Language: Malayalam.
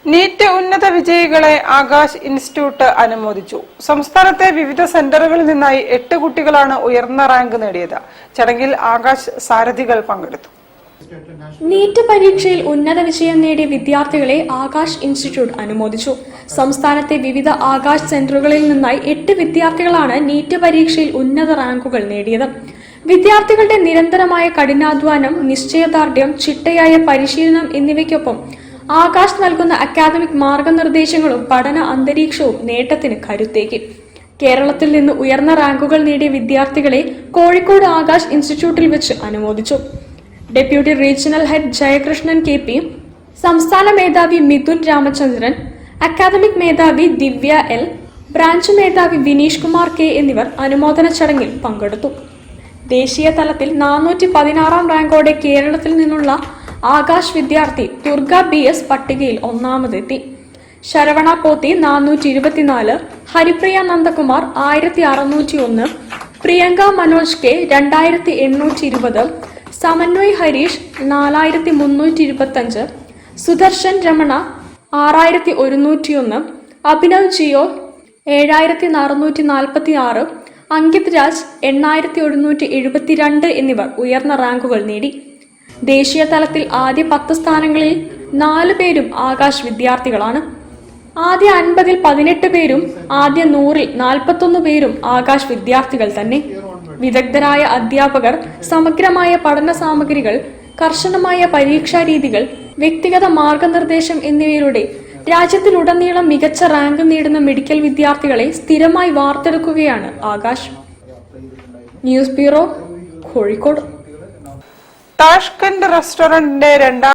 നീറ്റ് ഉന്നത വിജയികളെ ആകാശ് ഇൻസ്റ്റിറ്റ്യൂട്ട് അനുമോദിച്ചു. സംസ്ഥാനത്തെ വിവിധ സെന്ററുകളിൽ നിന്നായി 8 കുട്ടികളാണ് ഉയർന്ന റാങ്ക് നേടിയത്. ചടങ്ങിൽ ആകാശ് സാരഥികൾ പങ്കെടുത്തു. നീറ്റ് പരീക്ഷയിൽ ഉന്നത വിജയം നേടിയ വിദ്യാർത്ഥികളെ ആകാശ് ഇൻസ്റ്റിറ്റ്യൂട്ട് അനുമോദിച്ചു. സംസ്ഥാനത്തെ വിവിധ ആകാശ് സെന്ററുകളിൽ നിന്നായി 8 വിദ്യാർത്ഥികളാണ് നീറ്റ് പരീക്ഷയിൽ ഉന്നത റാങ്കുകൾ നേടിയത്. വിദ്യാർത്ഥികളുടെ നിരന്തരമായ കഠിനാധ്വാനം, നിശ്ചയദാർഢ്യം, ചിട്ടയായ പരിശീലനം എന്നിവയ്ക്കൊപ്പം ആകാശ് നൽകുന്ന അക്കാദമിക് മാർഗനിർദ്ദേശങ്ങളും പഠന അന്തരീക്ഷവും നേട്ടത്തിന് കരുത്തേകി. കേരളത്തിൽ നിന്ന് ഉയർന്ന റാങ്കുകൾ നേടിയ വിദ്യാർത്ഥികളെ കോഴിക്കോട് ആകാശ് ഇൻസ്റ്റിറ്റ്യൂട്ടിൽ വെച്ച് അനുമോദിച്ചു. Deputy regional head Jayakrishnan KP, സംസ്ഥാന മേധാവി മിഥുൻ രാമചന്ദ്രൻ, അക്കാദമിക് മേധാവി ദിവ്യ L, ബ്രാഞ്ച് മേധാവി വിനീഷ് കുമാർ K എന്നിവർ അനുമോദന ചടങ്ങിൽ പങ്കെടുത്തു. ദേശീയ തലത്തിൽ 416 റാങ്കോടെ കേരളത്തിൽ നിന്നുള്ള ആകാശ് വിദ്യാർത്ഥി ദുർഗ BS പട്ടികയിൽ ഒന്നാമതെത്തി. ശരവണ പോത്തി 424, ഹരിപ്രിയ നന്ദകുമാർ 1601, പ്രിയങ്ക മനോജ് K 2820, സമന്വയ് ഹരീഷ് 4325, സുദർശൻ രമണ 6101, അഭിനവ് ജിയോ 7446, അങ്കിത് രാജ് 8172 എന്നിവർ ഉയർന്ന റാങ്കുകൾ നേടി. ദേശീയ തലത്തിൽ ആദ്യ 10 സ്ഥാനങ്ങളിൽ 4 പേരും ആകാശ് വിദ്യാർത്ഥികളാണ്. ആദ്യ 50-ൽ 18 പേരും ആദ്യ 100-ൽ 41 പേരും ആകാശ് വിദ്യാർത്ഥികൾ തന്നെ. വിദഗ്ധരായ അധ്യാപകർ, സമഗ്രമായ പഠന സാമഗ്രികൾ, കർശനമായ പരീക്ഷാ രീതികൾ, വ്യക്തിഗത മാർഗനിർദ്ദേശം എന്നിവയിലൂടെ രാജ്യത്തിലുടനീളം മികച്ച റാങ്ക് നേടുന്ന മെഡിക്കൽ വിദ്യാർത്ഥികളെ സ്ഥിരമായി വാർത്തെടുക്കുകയാണ് Aakash. News bureau, Kozhikode. Tashkent റെസ്റ്റോറന്റിന്റെ 2